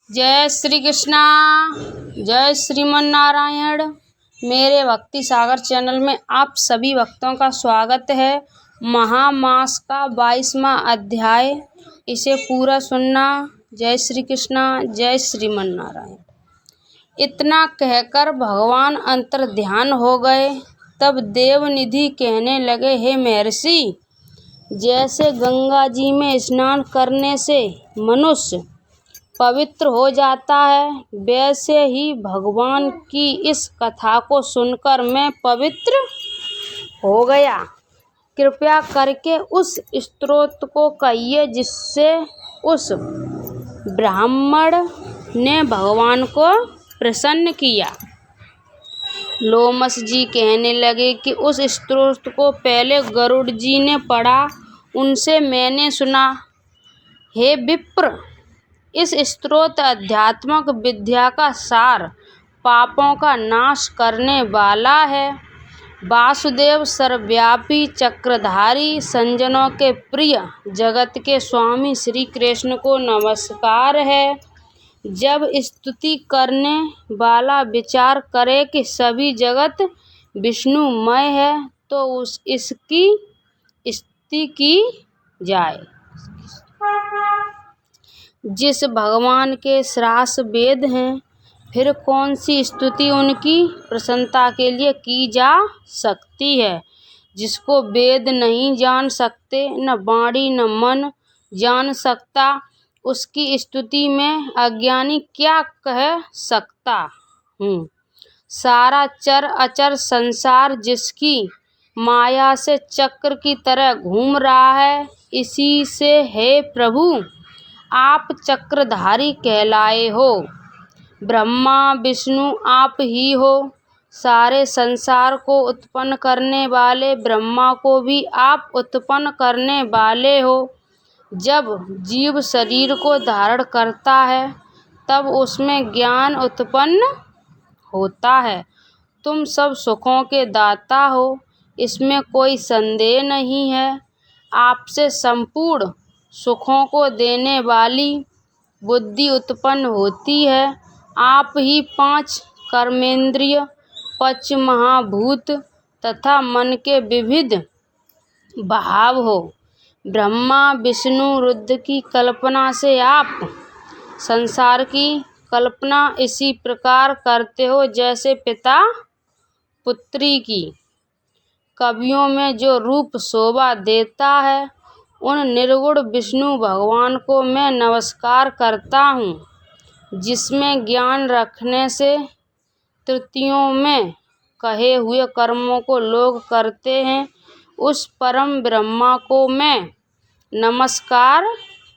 जय श्री कृष्णा, जय श्रीमन नारायण। मेरे भक्ति सागर चैनल में आप सभी भक्तों का स्वागत है। महामास का 22वां अध्याय, इसे पूरा सुनना। जय श्री कृष्णा, जय श्रीमन नारायण। इतना कहकर भगवान अंतर्ध्यान हो गए। तब देवनिधि कहने लगे, हे महर्षि, जैसे गंगा जी में स्नान करने से मनुष्य पवित्र हो जाता है, वैसे ही भगवान की इस कथा को सुनकर मैं पवित्र हो गया। कृपया करके उस स्तोत्र को कहिए जिससे उस ब्राह्मण ने भगवान को प्रसन्न किया। लोमस जी कहने लगे कि उस स्तोत्र को पहले गरुड़ जी ने पढ़ा, उनसे मैंने सुना। हे विप्र, इस स्तोत्र आध्यात्मिक विद्या का सार, पापों का नाश करने वाला है। वासुदेव सर्वव्यापी चक्रधारी संजनों के प्रिय जगत के स्वामी श्री कृष्ण को नमस्कार है। जब स्तुति करने वाला विचार करे कि सभी जगत विष्णुमय है, तो इसकी स्तुति की जाए। जिस भगवान के श्रास वेद हैं, फिर कौन सी स्तुति उनकी प्रसन्नता के लिए की जा सकती है। जिसको वेद नहीं जान सकते, न वाणी न मन जान सकता, उसकी स्तुति में अज्ञानी क्या कह सकता हूँ। सारा चर अचर संसार जिसकी माया से चक्र की तरह घूम रहा है, इसी से हे प्रभु आप चक्रधारी कहलाए हो। ब्रह्मा विष्णु आप ही हो। सारे संसार को उत्पन्न करने वाले ब्रह्मा को भी आप उत्पन्न करने वाले हो। जब जीव शरीर को धारण करता है, तब उसमें ज्ञान उत्पन्न होता है। तुम सब सुखों के दाता हो, इसमें कोई संदेह नहीं है। आपसे संपूर्ण सुखों को देने वाली बुद्धि उत्पन्न होती है। आप ही 5 कर्मेंद्रिय, पंच महाभूत तथा मन के विविध भाव हो। ब्रह्मा विष्णु रुद्र की कल्पना से आप संसार की कल्पना इसी प्रकार करते हो जैसे पिता पुत्री की। कवियों में जो रूप शोभा देता है, उन निर्गुण विष्णु भगवान को मैं नमस्कार करता हूँ। जिसमें ज्ञान रखने से तृतीयों में कहे हुए कर्मों को लोग करते हैं, उस परम ब्रह्मा को मैं नमस्कार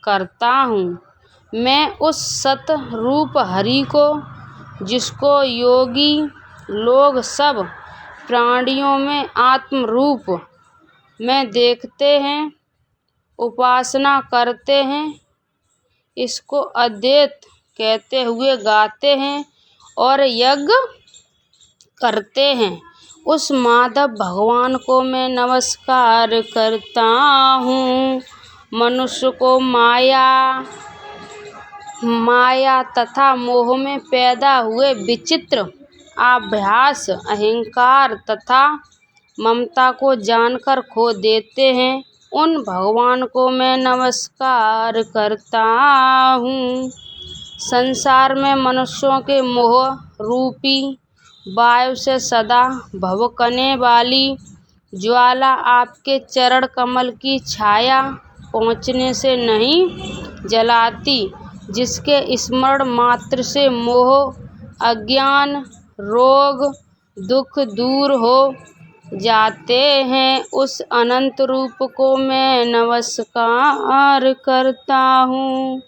करता हूँ। मैं उस सत रूप हरि को, जिसको योगी लोग सब प्राणियों में आत्म रूप में देखते हैं, उपासना करते हैं, इसको अद्वैत कहते हुए गाते हैं और यज्ञ करते हैं, उस माधव भगवान को मैं नमस्कार करता हूँ। मनुष्य को माया तथा मोह में पैदा हुए विचित्र आभास, अहंकार तथा ममता को जानकर खो देते हैं, उन भगवान को मैं नमस्कार करता हूँ। संसार में मनुष्यों के मोह रूपी वायु से सदा भभकने वाली ज्वाला आपके चरण कमल की छाया पहुँचने से नहीं जलाती। जिसके स्मरण मात्र से मोह, अज्ञान, रोग, दुख दूर हो जाते हैं, उस अनंत रूप को मैं नमस्कार करता हूँ।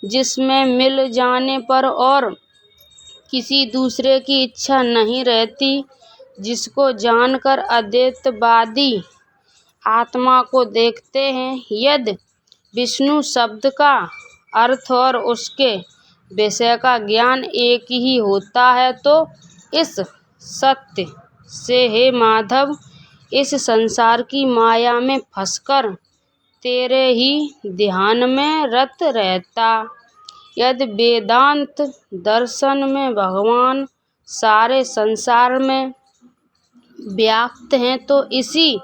जिसमें मिल जाने पर और किसी दूसरे की इच्छा नहीं रहती, जिसको जानकर अद्वैतवादी आत्मा को देखते हैं। यदि विष्णु शब्द का अर्थ और उसके विषय का ज्ञान एक ही होता है, तो इस सत्य से हे माधव, इस संसार की माया में फंसकर तेरे ही ध्यान में रत रहता। यदि वेदांत दर्शन में भगवान सारे संसार में व्याप्त हैं तो इसी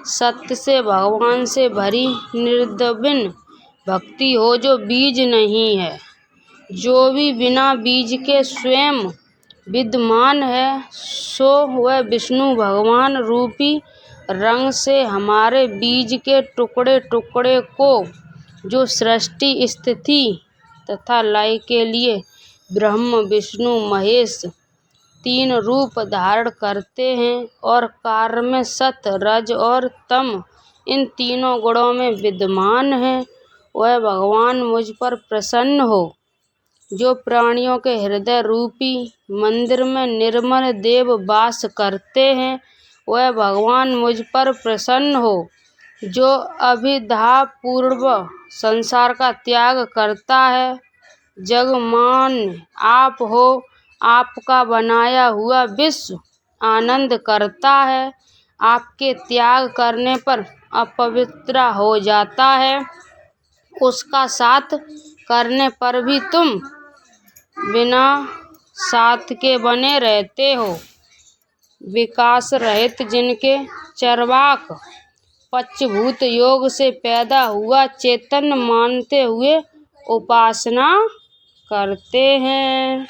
सत्य से भगवान से भरी निर्विघ्न भक्ति हो जो बीज नहीं है। जो भी बिना बीज के स्वयं विद्यमान है सो वह विष्णु भगवान रूपी रंग से हमारे बीज के टुकड़े टुकड़े को जो सृष्टि स्थिति तथा लय के लिए ब्रह्म विष्णु महेश 3 रूप धारण करते हैं और कार्य में सत रज और तम इन तीनों गुणों में विद्यमान है, वह भगवान मुझ पर प्रसन्न हो। जो प्राणियों के हृदय रूपी मंदिर में निर्मल देव वास करते हैं, वह भगवान मुझ पर प्रसन्न हो। जो अभिधा पूर्व संसार का त्याग करता है, जगमान आप हो, आपका बनाया हुआ विश्व आनंद करता है, आपके त्याग करने पर अपवित्र हो जाता है, उसका साथ करने पर भी तुम बिना साथ के बने रहते हो। विकास रहित जिनके चरवाक पंचभूत योग से पैदा हुआ चेतन मानते हुए उपासना करते हैं।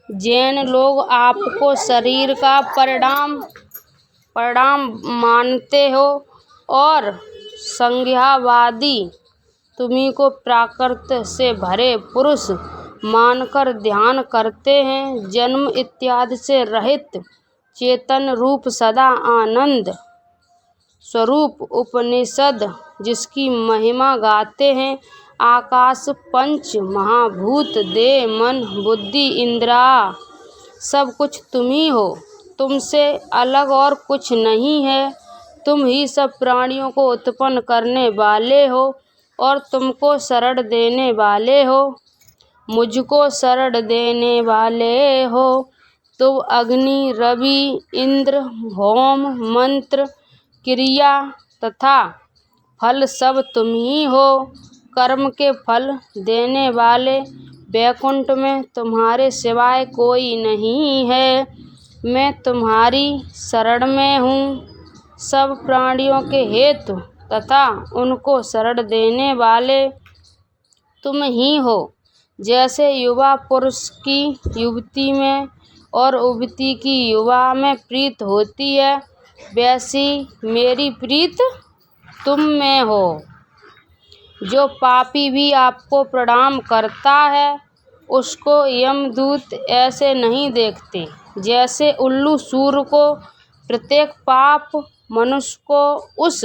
जैन लोग आपको शरीर का परिणाम मानते हो और संज्ञावादी तुम्हीं को प्राकृत से भरे पुरुष मानकर ध्यान करते हैं। जन्म इत्यादि से रहित चेतन रूप सदा आनंद स्वरूप उपनिषद जिसकी महिमा गाते हैं। आकाश पंच महाभूत देह मन बुद्धि इंद्रिया सब कुछ तुम ही हो, तुमसे अलग और कुछ नहीं है। तुम ही सब प्राणियों को उत्पन्न करने वाले हो और तुमको शरण देने वाले हो, मुझको शरण देने वाले हो। तुम अग्नि रवि इंद्र होम मंत्र क्रिया तथा फल सब तुम ही हो। कर्म के फल देने वाले वैकुंठ में तुम्हारे सिवाय कोई नहीं है। मैं तुम्हारी शरण में हूँ। सब प्राणियों के हेतु तथा उनको शरण देने वाले तुम ही हो। जैसे युवा पुरुष की युवती में और युवती की युवा में प्रीत होती है, वैसी मेरी प्रीत तुम में हो। जो पापी भी आपको प्रणाम करता है, उसको यमदूत ऐसे नहीं देखते जैसे उल्लू सूर को। प्रत्येक पाप मनुष्य को उस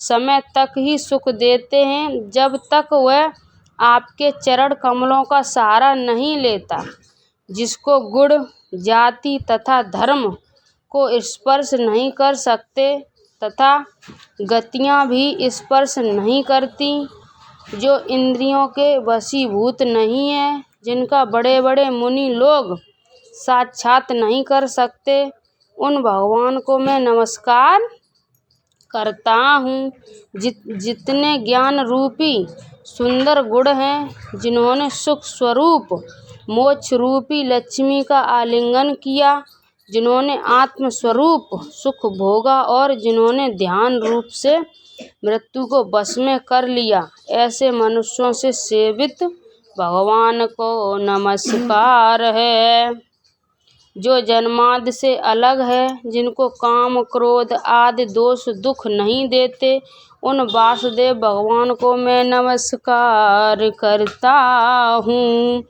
समय तक ही सुख देते हैं जब तक वह आपके चरण कमलों का सहारा नहीं लेता। जिसको गुण जाति तथा धर्म को स्पर्श नहीं कर सकते तथा गतियाँ भी स्पर्श नहीं करती, जो इंद्रियों के वशीभूत नहीं है, जिनका बड़े बड़े मुनि लोग साक्षात नहीं कर सकते, उन भगवान को मैं नमस्कार करता हूँ। जितने ज्ञान रूपी सुंदर गुण हैं, जिन्होंने सुख स्वरूप मोक्ष रूपी लक्ष्मी का आलिंगन किया, जिन्होंने आत्म स्वरूप सुख भोगा और जिन्होंने ध्यान रूप से मृत्यु को वश में कर लिया, ऐसे मनुष्यों से सेवित भगवान को नमस्कार है। जो जन्मादि से अलग है, जिनको काम क्रोध आदि दोष दुख नहीं देते, उन वासुदेव भगवान को मैं नमस्कार करता हूँ।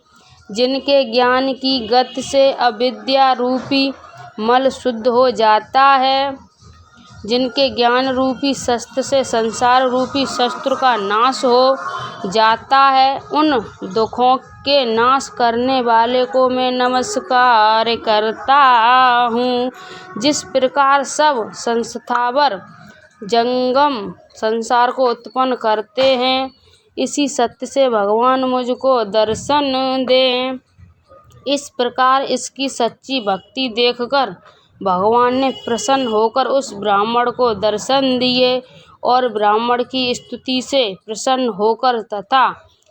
जिनके ज्ञान की गति से अविद्या रूपी मल शुद्ध हो जाता है, जिनके ज्ञान रूपी शस्त्र से संसार रूपी शत्रु का नाश हो जाता है, उन दुखों के नाश करने वाले को मैं नमस्कार करता हूँ। जिस प्रकार सब संस्थावर जंगम संसार को उत्पन्न करते हैं, इसी सत्य से भगवान मुझको दर्शन दें। इस प्रकार इसकी सच्ची भक्ति देखकर भगवान ने प्रसन्न होकर उस ब्राह्मण को दर्शन दिए और ब्राह्मण की स्तुति से प्रसन्न होकर तथा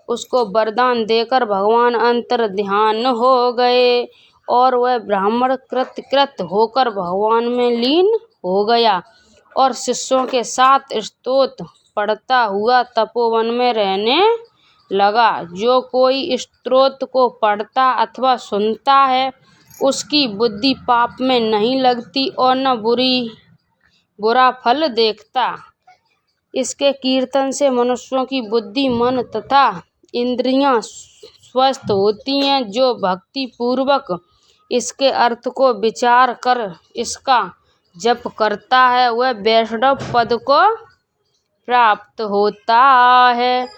उसको वरदान देकर भगवान अंतर्ध्यान हो गए और वह ब्राह्मण कृत होकर भगवान में लीन हो गया और शिष्यों के साथ स्तोत्र पढ़ता हुआ तपोवन में रहने लगा। जो कोई स्तोत्र को पढ़ता अथवा सुनता है उसकी बुद्धि पाप में नहीं लगती और न बुरा फल देखता। इसके कीर्तन से मनुष्यों की बुद्धि, मन तथा इंद्रियां स्वस्थ होती हैं। जो भक्ति पूर्वक इसके अर्थ को विचार कर इसका जप करता है वह वैष्णव पद को प्राप्त होता है।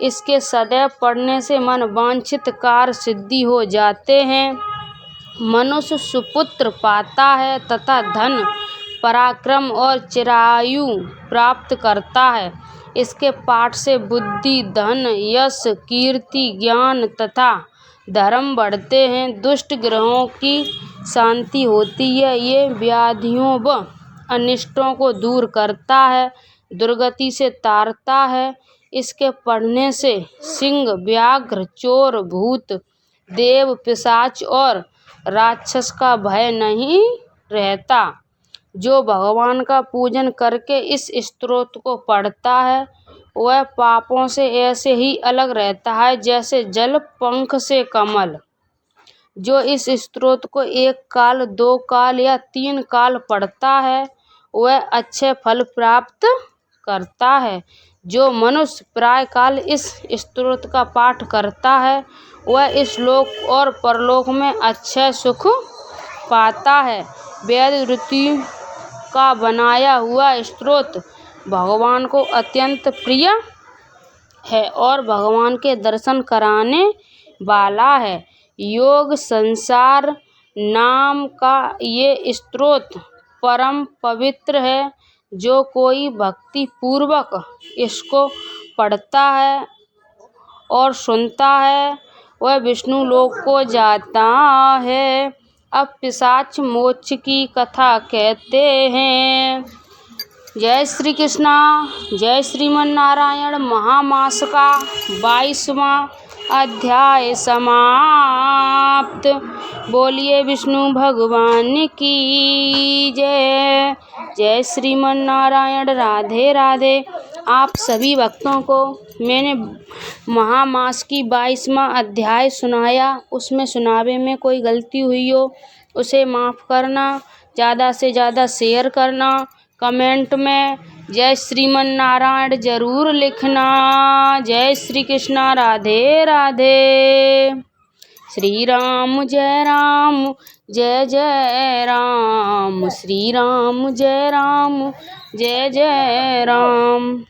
इसके सदैव पढ़ने से मन वांछित कार्य सिद्धि हो जाते हैं। मनुष्य सुपुत्र पाता है तथा धन, पराक्रम और चिरायु प्राप्त करता है। इसके पाठ से बुद्धि, धन, यश, कीर्ति, ज्ञान तथा धर्म बढ़ते हैं। दुष्ट ग्रहों की शांति होती है। ये व्याधियों व अनिष्टों को दूर करता है, दुर्गति से तारता है। इसके पढ़ने से सिंह, व्याघ्र, चोर, भूत, देव, पिशाच और राक्षस का भय नहीं रहता। जो भगवान का पूजन करके इस स्तोत्र को पढ़ता है वह पापों से ऐसे ही अलग रहता है जैसे जल पंख से कमल। जो इस स्तोत्र को 1 काल, 2 काल या 3 काल पढ़ता है वह अच्छे फल प्राप्त करता है। जो मनुष्य प्राय काल इस स्तोत्र का पाठ करता है वह इस लोक और परलोक में अच्छे सुख पाता है। वेद ऋतु का बनाया हुआ स्तोत्र भगवान को अत्यंत प्रिय है और भगवान के दर्शन कराने वाला है। योग संसार नाम का ये स्तोत्र परम पवित्र है। जो कोई भक्ति पूर्वक इसको पढ़ता है और सुनता है वह विष्णु लोक को जाता है। अब पिशाच मोक्ष की कथा कहते हैं। जय श्री कृष्णा। जय श्रीमन नारायण। महामास का 22वां अध्याय समाप्त। बोलिए विष्णु भगवान की जय। जय श्रीमन नारायण। राधे राधे। आप सभी भक्तों को मैंने महामास की 22वां अध्याय सुनाया। उसमें सुनावे में कोई गलती हुई हो उसे माफ़ करना। ज़्यादा से ज़्यादा शेयर करना। कमेंट में जय श्रीमन नारायण जरूर लिखना। जय श्री कृष्णा। राधे राधे। श्री राम जय राम जय जय राम। श्री राम जय राम जय जय राम।